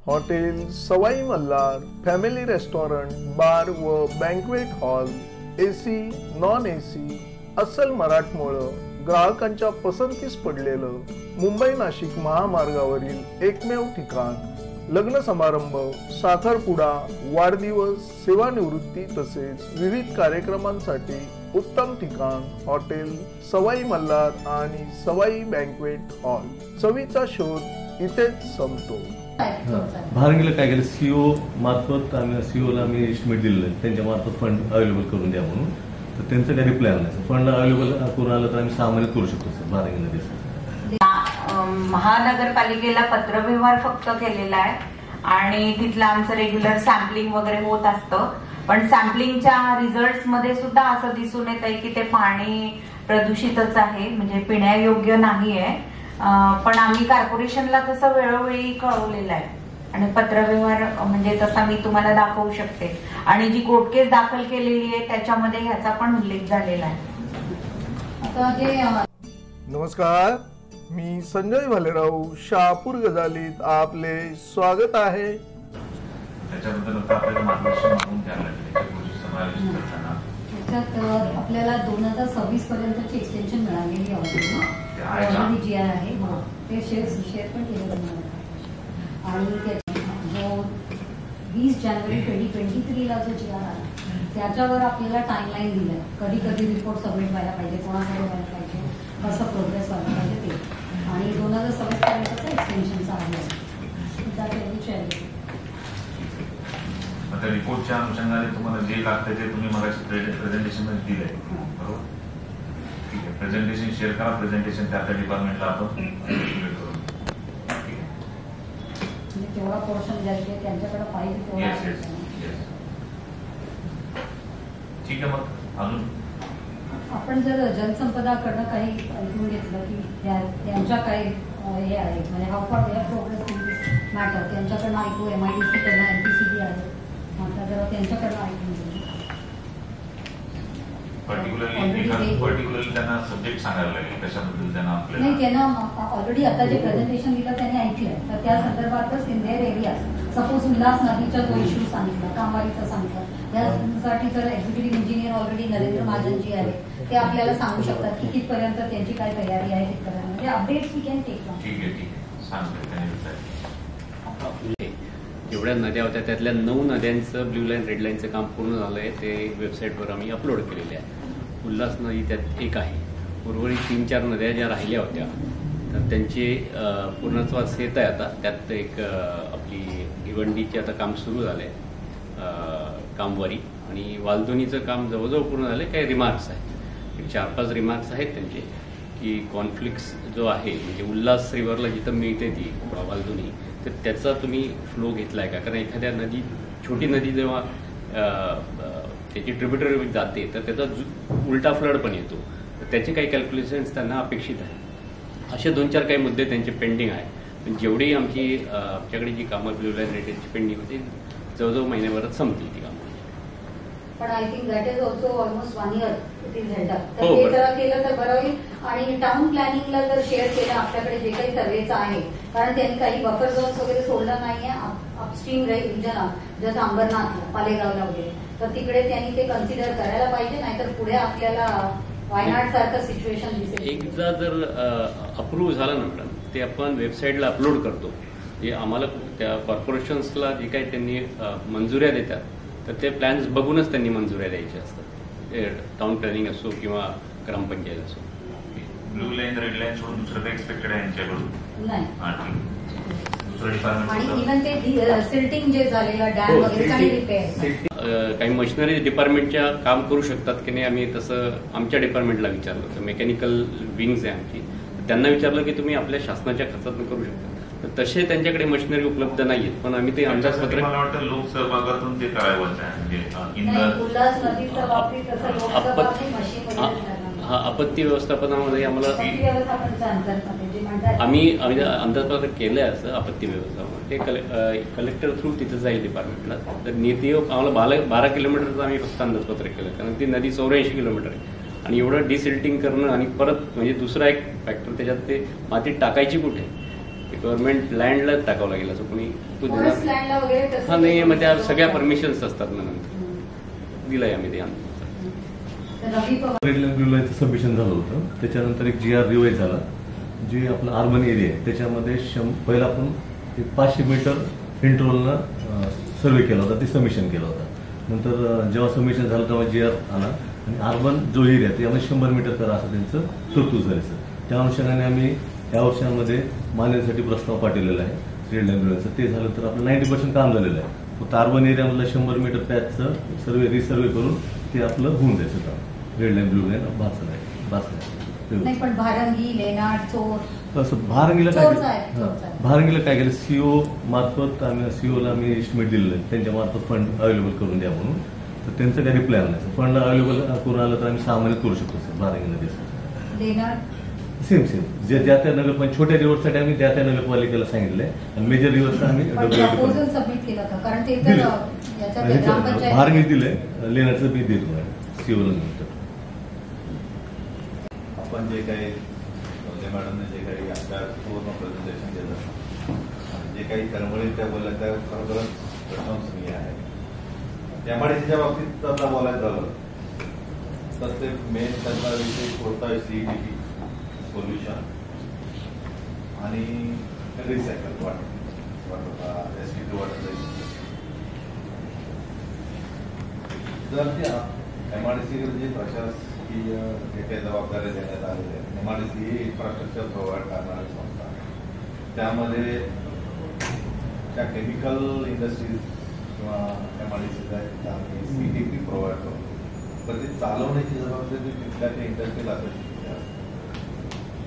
Hotel सवाई Malhar family restaurant bar व banquet hall AC non AC अस्सल मराठमोळं ग्राहकांच्या पसंतीस पडलेलं मुंबई नाशिक महामार्गावरील एकमेव ठिकाण लग्न समारंभ साखरपुडा वाढदिवस सेवानिवृत्ती तसेच विविध कार्यक्रमांसाठी उत्तम ठिकाण हॉटेल सवाई मल्हार आणि सवाई बँक्वेट हॉल। चवीचा शोध इथेच संपतो। भारंगीला काय केलं CEO मार्फत आम्ही CEO ला आम्ही एस्टिमेट दिलेलं आहे त्यांच्या मार्फत फंड अवेलेबल करून द्या म्हणून, तर त्यांचं काही रिप्लाय नाही। फंड अवेलेबल करून आलं तर आम्ही 6 महिन्यात करू शकतो सर भारंगीला दिसत। महानगरपालिकेला पत्रव्यवहार फक्त केलेला आहे आणि तिथलं आमचं रेग्युलर सॅम्पलिंग वगैरे होत असतं, पण सॅम्पलिंगच्या रिझल्ट्स मध्ये सुद्धा असं दिसून येत आहे की ते पाणी प्रदूषितच आहे, म्हणजे पिण्यायोग्य नाहीये। पण आम्ही कॉर्पोरेशनला तसं वेळोवेळी कळवलेलं आहे आणि पत्रव्यवहार म्हणजे तसा मी तुम्हाला दाखवू शकते आणि जी कोर्ट केस दाखल केलेली आहे त्याच्यामध्ये ह्याचा पण उल्लेख झालेला आहे। नमस्कार, मी संजय भालेराव शहापूर गजालीत आपले स्वागत आहे। त्याच्याबद्दल आपल्याला मार्गदर्शन म्हणून द्यायला लागेल समावेश करताना त्याच्यात आपल्याला 2026 पर्यंतची एक्सटेन्शन मिळालेली आहे जी आहे ते शेअर पण केलं जाणार आणि जो 20 जानेवारी 2023 ला जो जी आर आला त्याच्यावर आपल्याला टाइमलाईन दिलाय, कधी कधी रिपोर्ट सबमिट व्हायला पाहिजे, कोणाकडे व्हायला पाहिजे, कसं प्रोग्रेस व्हायला पाहिजे ते, आणि 2027 पर्यंतचा एक्सटेन्शनचा आहे। आता रिपोर्टच्या अनुषंगाने तुम्हाला जे लागतं ते तुम्ही मगाशी प्रेझेंटेशन मध्ये दिलंय, बरोबर? ठीक आहे, प्रेझेंटेशन शेअर करा, प्रेझेंटेशन त्या डिपार्टमेंटला आपण तेवढा पोर्शन द्यायचे त्यांच्याकडे पाहिजे तेवढा। ठीक आहे, मग अजून आपण जर जलसंपदाकडनं काही ऐकून घेतलं की त्यांच्या काही हे आहे म्हणजे how for their progress in this matter त्यांच्याकडनं ऐकू, MIDC कडनं NPCB आहे, आता जरा त्यांच्याकडनं ऐकून घेऊ। पर्टिक्युलरली त्यांना सब्जेक्ट सांगायला लागेल कशाबद्दल त्यांना आपल्याला नाही, त्यांना ऑलरेडी आता जे प्रेझेंटेशन दिलं त्यांनी ऐकलंय, तर त्या संदर्भातच in their area suppose Ulhas नदीचा जो इश्यू सांगितला, कामवारीचा सांगितला, त्यासाठी जर एक्झिक्युटिव्ह इंजिनियर ऑलरेडी नरेंद्र महाजनजी आहे ते आपल्याला सांगू शकतात की कितपर्यंत त्यांची काय तयारी आहे, कितपर्यंत म्हणजे अपडेट्स वी कॅन टेक। ठीक आहे सांगतो। जेवढ्या नद्या होत्या त्यातल्या 9 नद्यांचं ब्ल्यू लाईन रेड लाईनचं काम पूर्ण झालंय, ते वेबसाईटवर आम्ही अपलोड केलेले आहे। उल्हास नदी त्यात एक आहे, उर्वरित 3-4 नद्या ज्या राहिल्या होत्या तर त्यांचे पूर्णत्वास येत आहे। आता त्यात एक आपली भिवंडीचे आता काम सुरू झालंय कामवारी, आणि वालदोनीचं काम जवळजवळ पूर्ण झालंय, काही रिमार्क्स आहेत, 4-5 रिमार्क्स आहेत त्यांचे की कॉन्फ्लिक्ट्स जो आहे म्हणजे उल्हास रिव्हरला जिथं मिळते ती वालदोनी, तर त्याचा तुम्ही फ्लो घेतलाय का? कारण एखाद्या नदी छोटी नदी जेव्हा त्याची ट्रिब्युटरी जाते तर त्याचा उलटा फ्लड पण येतो, तर त्याचे काही कॅल्क्युलेशन्स त्यांना अपेक्षित आहे। असे 2-4 काही मुद्दे त्यांचे पेंडिंग आहे, पण जेवढी आमच्याकडे जी कामं ब्ल्यू लाईन रेडची पेंडिंग होती जवळजवळ महिन्याभरात संपतील ती कामं। पण I think that is also almost 1 year it is held up, तर ते जर केलं तर बरं होईल। आणि टाउन प्लॅनिंगला जर शेअर केलं आपल्याकडे जे काही सर्वेचं आहे, कारण त्यांनी काही बफर झोन्स वगैरे सोडलं नाहीये अपस्ट्रीम रिजन जसं अंबरनाथ पालेगावला वगैरे, तर तिकडे त्यांनी ते कन्सिडर करायला पाहिजे, नाहीतर पुढे आपल्याला वायनाड सारखं सिच्युएशन दिसेल। एकदा जर अप्रूव्ह झालं ना मॅडम, ते आपण वेबसाईटला अपलोड करतो, जे आम्हाला त्या कॉर्पोरेशन्सला जे काही त्यांनी मंजुऱ्या देतात तर ते प्लॅन्स बघूनच त्यांनी मंजुऱ्या द्यायच्या असतात, ते टाउन प्लॅनिंग असो किंवा ग्रामपंचायत असो। ब्ल्यू लाईन रेड लाईन सोडून दुसरं काही एक्सपेक्टेड आहे यांच्याकडून नाही, दुसरं डिपार्टमेंट आणि इव्हन ते सिल्टिंग जे झालेलं डॅम वगैरे काही रिपेअर काही मशिनरी डिपार्टमेंटच्या काम करू शकतात की नाही, आम्ही तसं आमच्या डिपार्टमेंटला विचारलं, तर मेकॅनिकल विंग्स आहे आमची, त्यांना विचारलं की तुम्ही आपल्या शासनाच्या खर्चातून करू शकता, तर तसे त्यांच्याकडे मशिनरी उपलब्ध नाहीत, पण आम्ही ते अंदाजपत्रक मला वाटतं लोकसहभागातून ते करायचं आहे। आपत्ती व्यवस्थापनामध्ये आम्हाला आम्ही अंदाजपत्रक केलंय असं आपत्ती व्यवस्थापन, ते कलेक्टर थ्रू तिथं जाईल डिपार्टमेंटला, तर नीती आम्हाला 12 किलोमीटरचं आम्ही फक्त अंदाजपत्रक केलं, कारण ती नदी 84 किलोमीटर आहे, आणि एवढं डिसिल्टिंग करणं आणि परत म्हणजे दुसरा एक फॅक्टर त्याच्यात ते माती टाकायची कुठे, गव्हर्नमेंट लँडलाच टाकावं लागेल असं कोणी तो फॉरेस्ट देणार लँडला वगैरे तसं हा नाही म्हणजे सगळ्या परमिशन्स असतात ना नंतर दिलंय आम्ही ते तर Ravi Pawar red line blue लाईनचं सबमिशन झालं होतं. त्याच्यानंतर एक GR रिवाईज झाला, जे आपला अर्बन एरिया आहे त्याच्यामध्ये पहिला आपण 500 मीटर इंटरव्हलनं सर्वे केला होता, ते सबमिशन केलं होतं. नंतर जेव्हा सबमिशन झालं तेव्हा GR आला आणि अर्बन जो एरिया त्यामध्ये 100 मीटर करा असं त्यांचं तरतूद झाली सर. त्या अनुषंगाने आम्ही या वर्षांमध्ये मान्यतेसाठी प्रस्ताव पाठवलेला आहे रेड लाईन ब्लू लाईनचं. ते झालं तर आपलं 90% काम झालेलं आहे. फक्त अर्बन एरियामधलं 100 मीटर पॅचचं रिसर्वे करून ते आपलं होऊन जायचं काम. रेड लाईन ब्लू लाईन भासलं आहे. नाही पण भारंगी लेनाड चोर तसं भारंगीला चोरचं काय आहे, चोरचं आहे. भारंगीला काय केलं, CO मार्फत आम्ही COला आम्ही एस्टिमेट दिलेलं आहे त्यांच्या मार्फत फंड अवेलेबल करून द्या म्हणून. तर त्यांचं काही रिप्लाय आला नाही. फंड अवेलेबल करून आलं तर आम्ही 6 महिन्यात करू शकतो सर भारंगीला दिसत. लेनाड सेम जे ज्या त्या नगरपालिका छोट्या रिव्हर्ससाठी आम्ही त्या नगरपालिकेला सांगितलंय आणि मेजर रिव्हर्सला आम्ही प्रपोजल सबमिट केलं होतं कारण ते तर याच्यात ग्रामपंचायत भारंगी दिलंय, लेण्याचं बी देतो COला नंतर. आपण जे काही मॅडमने जे काही आपल्या पूर्ण प्रेझेंटेशन केलं, जे काही तळमळी त्या बोलल्या त्या खरोखरच प्रशंसनीय आहे. MIDCच्या बाबतीत आता बोलायचं झालं तर ते मेन त्यांचा विषय होता CETP सोल्युशन आणि रिसायकल वॉटर STP वॉटर. जर ते MIDC जे प्रशासकीय जे काही जबाबदारी देण्यात आलेल्या आहेत, MIDC ही इन्फ्रास्ट्रक्चर प्रोव्हाइड करणारी संस्था, त्यामध्ये त्या केमिकल इंडस्ट्रीज किंवा MIDC आम्ही CETP प्रोव्हाइड करतो, पण ते चालवण्याची जबाबदारी तिथल्या ते इंडस्ट्रियल असोसिएशनची असते.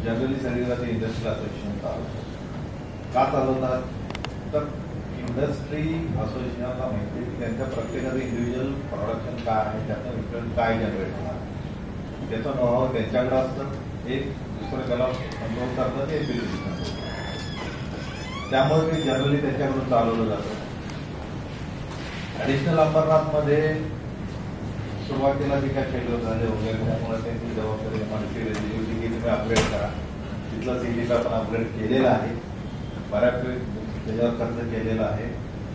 जनरली सगळीला ते इंडस्ट्रियल असोसिएशन चालवतात. का चालवतात तर इंडस्ट्री असोसिएशनला माहिती की त्यांच्या प्रत्येकाचं इंडिव्हिज्युअल प्रोडक्शन काय आहे, त्याचं वितरण काय जनरेट होणार, त्याचा नोहाव त्यांच्याकडे असतं. एक दुसरं त्याला कंट्रोल करतं ते बिल. त्यामुळे ते जनरली त्यांच्याकडून चालवलं जातं. ऍडिशनल अंबरनाथमध्ये सुरुवातीला जे काय फेल्युअर झाले वगैरे त्यामुळे त्यांची जबाबदारी MIDC रेझिल्यूटी की तुम्ही अपग्रेड करा. तिथला CETP आपण अपग्रेड केलेला आहे, बऱ्यापैकी त्याच्यावर खर्च केलेला आहे,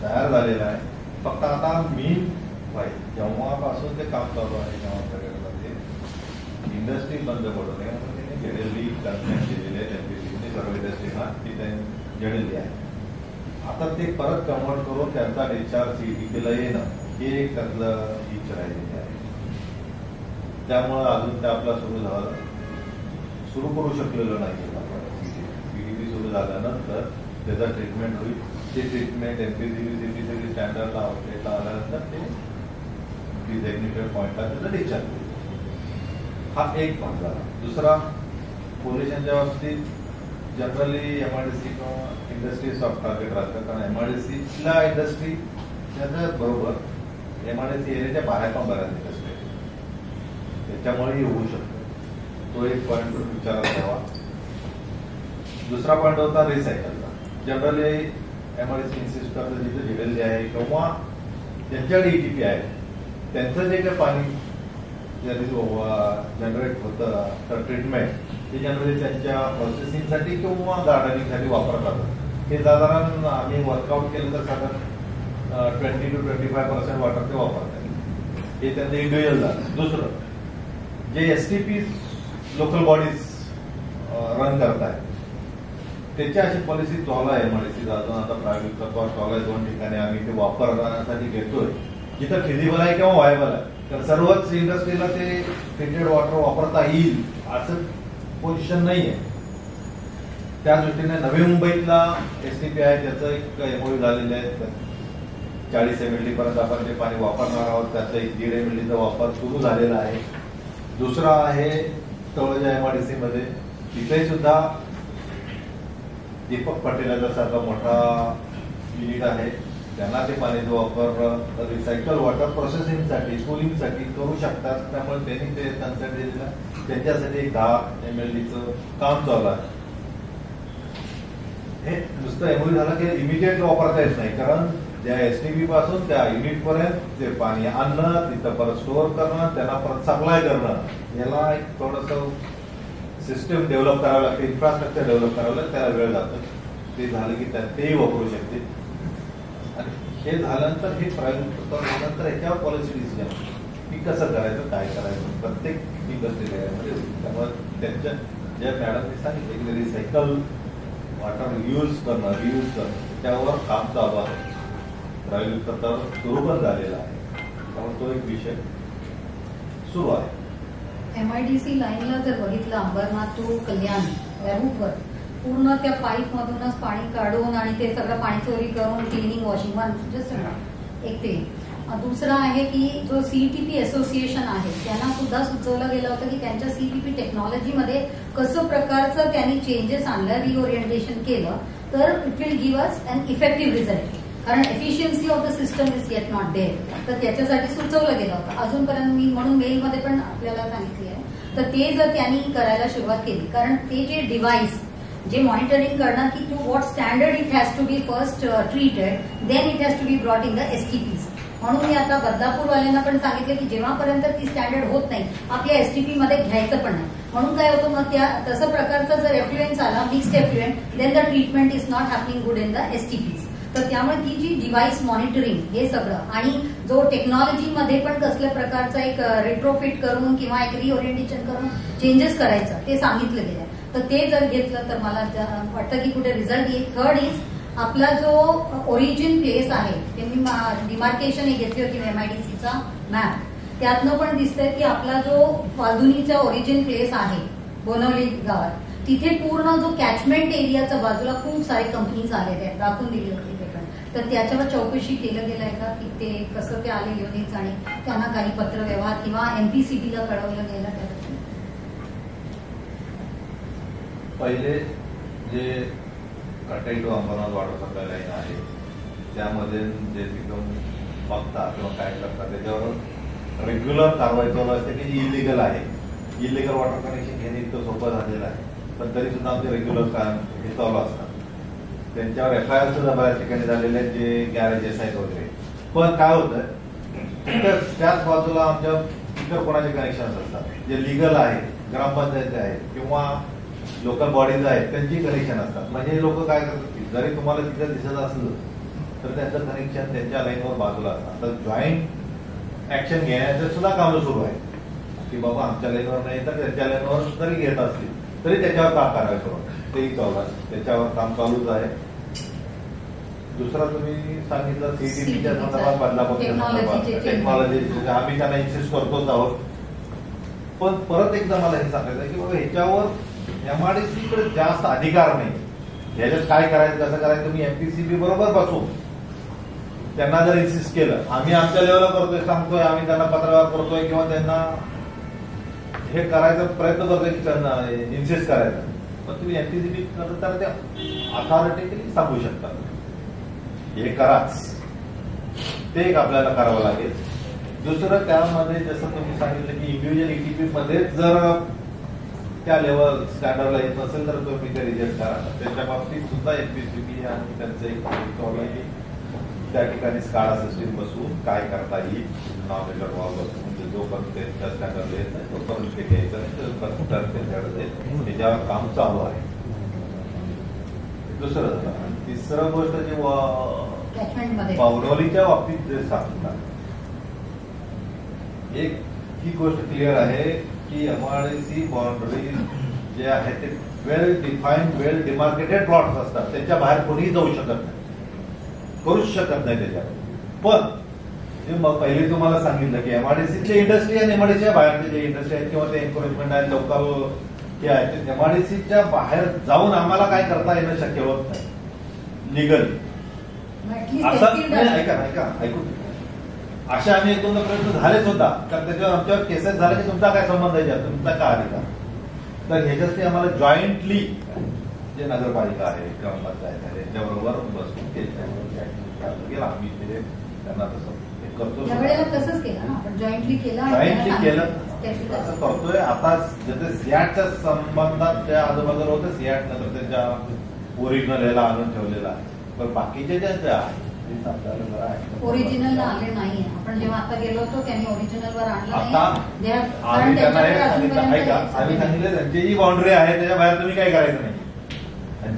तयार झालेला आहे. फक्त आता मीन जेव्हापासून ते काम चालू आहे तेव्हा ते इंडस्ट्री बंद पडू नये म्हणून त्यांनी जेडेली कन्सेंट केलेली आहे. त्यांची सर्व इंडस्ट्रीना ती त्यांनी जेडेली आहे. आता ते परत कन्वर्ट करून त्यांचा डिस्चार्ज CETPला येणं हे एक त्यातलं इच्छा राहिलेली आहे. त्यामुळं अजून ते आपला सुरू करू शकलेलो नाही. CETP सुरू झाल्यानंतर त्याचा ट्रीटमेंट होईल. ते ट्रीटमेंट MPCB सगळी स्टँडर्डला आउटलेटला आल्यानंतर ते डिझायनेटेड पॉईंटला त्याचा डिस्चार्ज होईल. हा एक भाग झाला. दुसरा, पोल्युशनच्या बाबतीत जनरली MIDC किंवा इंडस्ट्री सॉफ्ट टार्गेट राहतं, कारण MIDCला इंडस्ट्री त्याच्या बरोबर MIDC एरियाच्या बाहेर पण बऱ्याच इंडस्ट्री आहे, त्याच्यामुळे होऊ शकतो. तो एक पॉईंट विचारात घ्यावा. दुसरा पॉईंट होता रिसायकलचा. जनरली MIDC इन्सिस्ट करतं जिथे जेडेली आहे किंवा ज्यांच्याकडे ETP आहे त्यांचं जे काही पाणी जनरेट होतं तर ट्रीटमेंट हे जनरली त्यांच्या प्रोसेसिंगसाठी किंवा गार्डनिंगसाठी वापरतात. हे साधारण आम्ही वर्कआउट केलं तर साधारण 20 to 25% वॉटर ते वापरतात. हे त्यांचं इंडिव्हिज्युअल झालं. दुसरं, जे STP लोकल बॉडीज रन करतायत त्याची अशी पॉलिसी चालू आहे MIDC अजून आता प्रायव्हेट चालू आहे. 2 ठिकाणी आम्ही ते वापरण्यासाठी घेतोय जिथं फिजिबल आहे किंवा व्हायबल आहे. तर सर्वच इंडस्ट्रीला ते ट्रीटेड वॉटर वापरता येईल असं पोझिशन नाही आहे. त्या दृष्टीने नवी मुंबईतला STP आहे त्याचं एक MOU झालेलं आहे. 40 MLD पर्यंत आपण ते पाणी वापरणार आहोत. त्याचा 1.5 MLDचा वापर सुरू झालेला आहे. दुसरा आहे तळोजा MIDC मध्ये, तिथे सुद्धा दीपक पटेल सारखा मोठा युनिट आहे. त्यांना ते पाण्याचा वापर रिसायकल वॉटर प्रोसेसिंगसाठी कूलिंगसाठी करू शकतात. त्यामुळे त्यांनी ते कन्सेंट दिलेला, त्यांच्यासाठी 10 MLDचं काम चालू आहे. हे नुसतं MOU झालं की इमिडिएट वापरता येत नाही, कारण त्या STP पासून त्या युनिट पर्यंत ते पाणी आणणं, तिथं परत स्टोअर करणं, त्यांना परत सप्लाय करणं, याला एक थोडंसं सिस्टम डेव्हलप करावं लागतं, इन्फ्रास्ट्रक्चर डेव्हलप करावं लागतं, त्याला वेळ जातो. ते झालं की तेही वापरू शकते. आणि हे झाल्यानंतर हे प्रायोगिक झाल्यानंतर याच्यावर पॉलिसी डिसिजन की कसं करायचं, काय करायचं प्रत्येक इंडस्ट्री एरियामध्ये. त्यामुळे त्यांच्या ज्या मॅडमने सांगितलं की रिसायकल वॉटर यूज करणं, रियूज करणं, त्यावर काम चालू आहे. प्रायोगिक तत्वावर सुरू पण झालेला आहे. त्यामुळे तो एक विषय सुरू आहे. MIDC लाईनला जर बघितलं अंबरनाथ टू कल्याण या रूटवर पूर्ण त्या पाईप मधूनच पाणी काढून आणि ते सगळं पाणी चोरी करून क्लिनिंग वॉशिंग जस्ट एक ते. दुसरं आहे की जो CTP असोसिएशन आहे त्यांना सुद्धा सुचवलं गेलं होतं की त्यांच्या CTP टेक्नॉलॉजीमध्ये कसं प्रकारचं त्यांनी चेंजेस आणलं, रिओरिएंटेशन केलं तर it will give us an effective result. कारण efficiency of the system is yet not there. तर त्याच्यासाठी सुचवलं गेलं होतं. अजूनपर्यंत मी म्हणून मेलमध्ये पण आपल्याला सांगितले आहे. तर ते जर त्यांनी करायला सुरुवात केली, कारण ते जे डिव्हाइस जे मॉनिटरिंग करणार की to what standard it has to be first treated, then it has to be brought in the STPs. म्हणून मी आता बदलापूरवाल्यांना पण सांगितलं की जेव्हापर्यंत ती स्टँडर्ड होत नाही आपल्या STP मध्ये घ्यायचं पण नाही. म्हणून काय होतं मग त्या तसं प्रकारचा जर एफ्लुएन्स आला, mixed effluent, then the treatment is not happening good in the STPs. तर त्यामुळे ती जी डिव्हाइस मॉनिटरिंग हे सगळं आणि जो टेक्नॉलॉजीमध्ये पण कसल्या प्रकारचा एक रेट्रोफिट करून किंवा एक रिओरिएंटेशन करून चेंजेस करायचं ते सांगितलं गेलं. तर ते जर घेतलं तर मला वाटतं की कुठे रिझल्ट येईल. थर्ड इज आपला जो ओरिजिन प्लेस आहे ते मी डिमार्केशन हे घेतली होती MIDCचा मॅप, त्यातनं पण दिसतंय की आपला जो फाल्गुनीचा ओरिजिन प्लेस आहे बोनवली गावात, तिथे पूर्ण जो कॅचमेंट एरियाच्या बाजूला खूप सारे कंपनीज आलेले आहेत, दाखवून दिली होती ते पण. तर त्याच्यावर चौकशी केलं गेलं आहे का की ते कसं ते आले युनिट्स आणि त्यांना काही पत्रव्यवहार किंवा MPCBला कळवलं गेलं त्याबद्दल. पहिले जे Katai to Ambernath water supply line आहे त्यामध्ये जे तिथून बघतात किंवा काय करतात त्याच्यावर रेग्युलर कारवाई चालू असते की जी इलिगल आहे. इलिगल वॉटर कनेक्शन घेणे इतकं सोपं झालेलं आहे, पण तरी सुद्धा आमचे रेग्युलर काम हे चालू असतात. त्यांच्यावर FIR सुद्धा बऱ्याच ठिकाणी झालेले आहेत जे गॅरेजेस आहेत वगैरे. पण काय होतं त्याच बाजूला आमच्या इतर कोणाचे कनेक्शन असतात जे लिगल आहे, ग्रामपंचायती आहेत किंवा लोकल बॉडीज आहेत त्यांची कनेक्शन असतात. म्हणजे लोक काय करतात की जरी तुम्हाला तिथं दिसत असलं तर त्यांचं कनेक्शन त्यांच्या लाईनवर बाजूला असतात. तर जॉईंट ऍक्शन घेण्याचं सुद्धा काम सुरू आहे की बाबा आमच्या लाईनवर नाही तर त्यांच्या लाईनवर जरी घेत असतील तरी त्याच्यावर काम कारवाई करून तेही चालू आहे. त्याच्यावर काम चालूच आहे. दुसरा तुम्ही सांगितलं CTPच्या संदर्भात बदलापूरच्या संदर्भात टेक्नॉलॉजी आम्ही त्यांना इन्सिस्ट करतोच आहोत. पण परत एकदा मला हे सांगायचं की बाबा ह्याच्यावर MIDC कडे जास्त अधिकार नाही. ह्याच्यात काय करायचं कसं करायचं तुम्ही MPCB बरोबर बसू त्यांना जर इन्सिस्ट केलं, आम्ही आमच्या लेवलला करतोय, सांगतोय, आम्ही त्यांना पत्रव्यवहार करतोय किंवा त्यांना हे करायचा प्रयत्न करतोय की त्यांना इन्सिस्ट करायचा, पण तुम्ही MPCB करता त्या अथॉरिटीली सांगू शकता हे कराच. ते एक आपल्याला करावं लागेल. दुसरं त्यामध्ये जसं तुम्ही सांगितलं की इंडिव्हिज्युअल ETP मध्ये जर त्या लेवल स्टँडर्डला येत नसेल तर तुम्ही ते रिजेक्ट करा. त्याच्या बाबतीत सुद्धा MPCB आणि त्यांचं एक की त्या ठिकाणी स्काडा सिस्टीम बसवून काय करता येईल, नॉमिनेटर वॉल बसवून म्हणजे जोपर्यंत त्या स्टँडर्डला येत नाही तोपर्यंत ते घ्यायचं नाही, त्याच्याकडे त्याच्यावर काम चालू आहे. दुसरं तिसरं गोष्ट जे पावडोलीच्या बाबतीत जे सांगतात एक ही गोष्ट क्लिअर आहे की MIDC बाउंड्री जे आहे ते वेल डिफाईन्ड वेल डिमार्केटेड प्लॉट्स असतात. त्याच्या बाहेर कोणीही जाऊ शकत नाही, करूच शकत नाही त्याच्यावर. पण जे मग पहिले तुम्हाला सांगितलं की MIDCचे इंडस्ट्री आणि MIDCच्या बाहेरचे जे इंडस्ट्री आहेत किंवा ते एन्करेजमेंट आहेत लोकल हे आहेत ते MIDCच्या बाहेर जाऊन आम्हाला काय करता येणं शक्य होत नाही लिगली. असं ऐकून असे आम्ही 1-2 प्रयत्न झालेच होता, कारण त्याच्यावर आमच्यावर केसेस झाले की तुमचा काय संबंध आहे तुमचा काय अधिकार. तर ह्याच्यासाठी आम्हाला जॉईंटली जे नगरपालिका आहे ग्रामपंचायत आहे त्यांच्याबरोबर बसून केलं आम्ही ते त्यांना तसं करतो. तसंच केलं आपण जॉईंटली केलं असं करतोय. आता जिथे सियाटच्या संबंधात त्या आजूबाजूला होतं सियाट नंतर त्याच्या ओरिजिनल याला आणून ठेवलेला आहे. पण बाकीचे ज्यांचे आहे ओरिजिनल आले नाही. आपण जेव्हा आता गेलो होतो त्यांनी ओरिजिनल वर आणलं नाही. आम्ही सांगितलं त्यांची जी बाउंड्री आहे त्याच्या बाहेर तुम्ही काय करायचं नाही.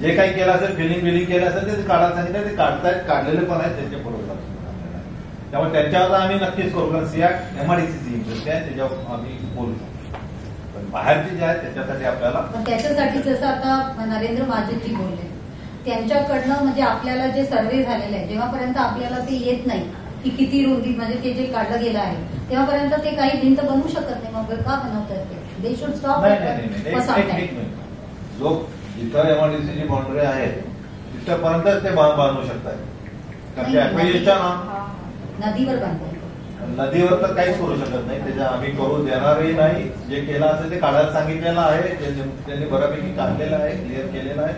जे काही केलं असेल फिलिंग केलं असेल ते काढायला सांगितलं, ते काढतायत, काढलेले पण आहेत त्यांच्या बरोबर. त्यामुळे त्यांच्यावर आम्ही नक्कीच करू, कारण सियाट एमआयडीसीची इंटरेस्ट आहे, त्याच्यावर आम्ही बोलू शकतो. पण बाहेरचे जे आहेत त्याच्यासाठी आपल्याला त्याच्यासाठी जसं आता नरेंद्र महाजनजी बोलले, त्यांच्याकडनं म्हणजे आपल्याला जे सर्व्हे झालेले आहे, जेव्हापर्यंत आपल्याला ते येत नाही की किती रुंदी म्हणजे ते जे काढलं गेलं आहे, तेव्हापर्यंत ते काही भिंत बनवू शकत नाही. मग का बनवतात ते? They should stop. जो जिथं एमआयडीसीची बाउंड्री आहे तिथपर्यंतच ते बांधू शकतात. नदीवर बांधतात, नदीवर तर काहीच करू शकत नाही, त्याच्या आम्ही करू देणारही नाही. जे केलं असेल ते काढायला सांगितलेलं आहे, त्यांनी बऱ्यापैकी काढलेलं आहे, क्लिअर केलेलं आहे.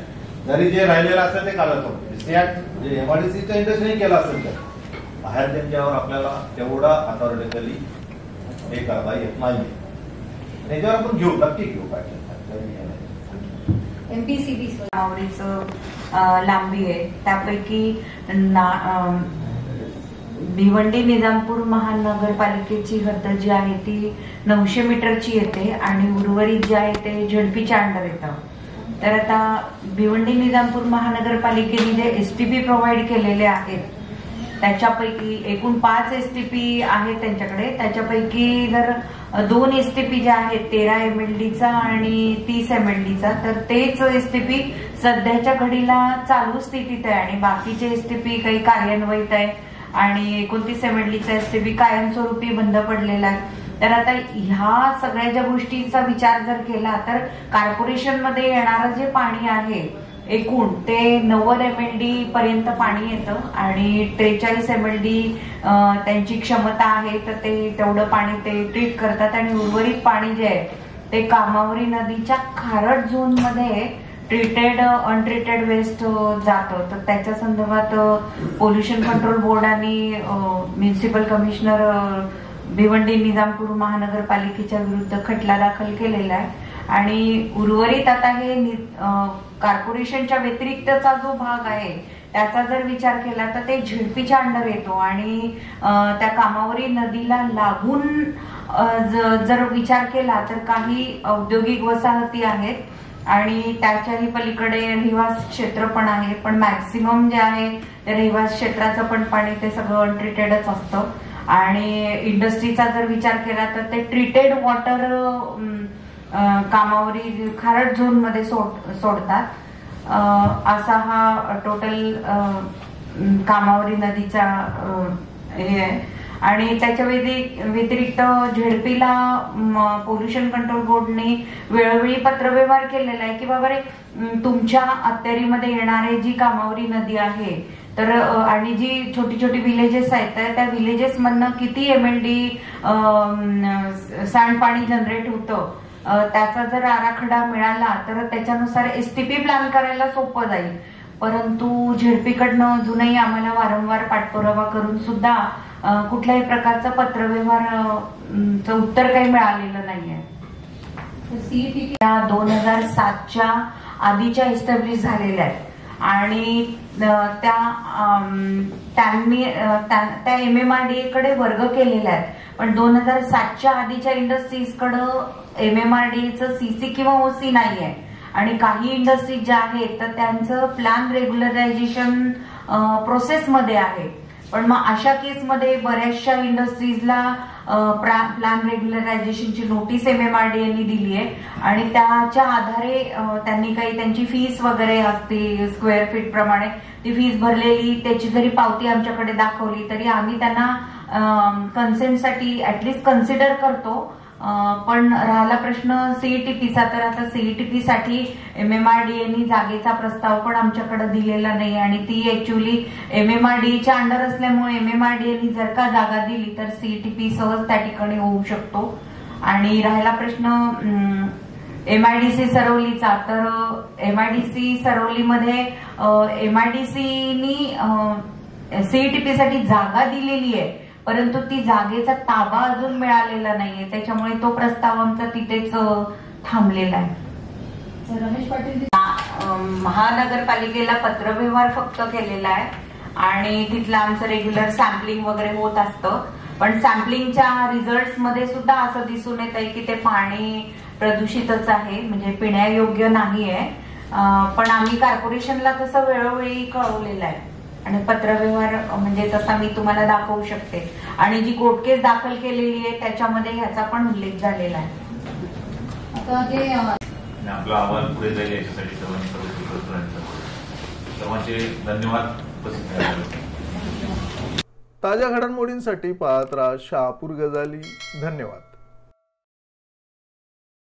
जरी जे राहिलेलं असेल ते काढत जे एमआयडीसीच्या इंडस्ट्रीने केलं असेल तर बाहेर त्यांच्यावर आपल्याला तेवढा अथॉरिटिकली हे करता येत नाही. त्याच्यावर आपण घेऊ, नक्की घेऊ. काय एमपीसीबी लांबी आहे, त्यापैकी भिवंडी निजामपूर महानगरपालिकेची हद्द जी आहे ती 900 मीटरची येते आणि उर्वरित जे आहे ते झडपीच्या अंडर येतं. तर आता भिवंडी निजामपूर महानगरपालिकेने जे एसटीपी प्रोव्हाइड केलेले आहेत त्याच्यापैकी एकूण 5 एसटीपी आहेत त्यांच्याकडे. त्याच्यापैकी जर 2 एसटीपी जे आहेत 13 MLDचा आणि 30 MLDचा, तर तेच एसटीपी सध्याच्या घडीला चालू स्थितीत आहे आणि बाकीचे एसटीपी काही कार्यान्वित आहे आणि 29 MLDचा एसटीपी कायमस्वरूपी बंद पडलेला आहे. तर आता ह्या सगळ्या ज्या गोष्टींचा विचार जर केला तर कॉर्पोरेशनमध्ये येणारं जे पाणी आहे एकूण ते 90 MLD पर्यंत पाणी येतं आणि 43 MLD त्यांची क्षमता आहे, तर ते तेवढं पाणी ते ट्रीट करतात आणि उर्वरित पाणी जे आहे ते कामावरी नदीच्या खारट झोनमध्ये ट्रीटेड अनट्रीटेड वेस्ट जातं. तर त्याच्या संदर्भात पोल्युशन कंट्रोल बोर्डाने म्युन्सिपल कमिशनर भिवंडी निजामपूर महानगरपालिकेच्या विरुद्ध खटला दाखल केलेला आहे आणि उर्वरित आता हे कॉर्पोरेशनच्या व्यतिरिक्तचा जो भाग आहे त्याचा जर विचार केला तर ते झडपीच्या अंडर येतो आणि त्या कामावरी नदीला लागून जर विचार केला तर काही औद्योगिक वसाहती आहेत आणि त्याच्याही पलीकडे रहिवास क्षेत्र पण आहे, पण मॅक्सिमम जे आहे ते रहिवास क्षेत्राचं पण पाणी ते सगळं अनट्रीटेडच असतं आणि इंडस्ट्रीचा जर विचार केला तर ते ट्रीटेड वॉटर कामावरी खारट झोन मध्ये सोडतात. असा हा टोटल कामावरी नदीचा हे आहे आणि त्याच्या व्यतिरिक्त झेडपीला पोल्युशन कंट्रोल बोर्डने वेळोवेळी पत्रव्यवहार केलेला आहे की बाबा रे तुमच्या अत्यारीमध्ये येणारी जी कामावरी नदी आहे तर आणि जी छोटी छोटी विलेजेस आहेत तर त्या विलेजेस मधनं किती MLD सांडपाणी जनरेट होतं त्याचा जर आराखडा मिळाला तर त्याच्यानुसार एसटीपी प्लॅन करायला सोपं जाईल. परंतु झेडपीकडनं अजूनही आम्हाला वारंवार पाठपुरावा करून सुद्धा कुठल्याही प्रकारचं पत्रव्यवहारचं उत्तर काही मिळालेलं नाहीये. CETP 2007च्या आधीच्या एस्टॅब्लिश झालेल्या आहेत आणि त्यांनी त्या MMRDA कडे वर्ग केलेले आहेत, पण 2007च्या आधीच्या इंडस्ट्रीजकडं MMRDAचं CC किंवा OC नाही आहे आणि काही इंडस्ट्रीज ज्या आहेत तर त्यांचं प्लॅन रेग्युलरायझेशन प्रोसेसमध्ये आहे. पण मग अशा केसमध्ये बऱ्याचशा इंडस्ट्रीजला प्लॅन रेग्युलरायझेशनची नोटीस MMRDAने दिली आहे आणि त्याच्या आधारे त्यांनी काही त्यांची फीस वगैरे असते स्क्वेअर फीट प्रमाणे ती फीस भरलेली त्याची जरी पावती आमच्याकडे दाखवली तरी आम्ही त्यांना कन्सेंटसाठी ऍटलिस्ट कन्सिडर करतो. पण राहिला प्रश्न CETPचा, तर आता CETP साठी MMRDAने जागेचा प्रस्ताव पण आमच्याकडे दिलेला नाही आणि ती ऍक्च्युअली MMRDAच्या अंडर असल्यामुळे MMRDAने जर का जागा दिली तर CETP सहज त्या ठिकाणी होऊ शकतो. आणि राहिला प्रश्न MIDC सरवलीचा, तर MIDC सरवलीमध्ये MIDCनी CETP साठी जागा दिलेली आहे परंतु ती जागेचा ताबा अजून मिळालेला नाहीये, त्याच्यामुळे तो प्रस्ताव आमचा तिथेच थांबलेला आहे. रमेश पाटील महानगरपालिकेला पत्रव्यवहार फक्त केलेला आहे आणि तिथलं आमचं रेग्युलर सॅम्पलिंग वगैरे होत असतं, पण सॅम्पलिंगच्या रिझल्ट मध्ये सुद्धा असं दिसून येत आहे की ते पाणी प्रदूषितच आहे, म्हणजे पिण्यायोग्य नाही आहे. पण आम्ही कॉर्पोरेशनला तसं वेळोवेळी कळवलेलं आहे आणि पत्रव्यवहार म्हणजे तसा मी तुम्हाला दाखवू शकते आणि जी कोर्ट केस दाखल केलेली आहे त्याच्यामध्ये ह्याचा पण उल्लेख झालेला आहे. आता जे आपलं आव्हान पुढे जाईल याच्यासाठी सर्वांचे धन्यवाद. ताज्या घडामोडींसाठी पाहत राहा शहापूर गजाली. धन्यवाद.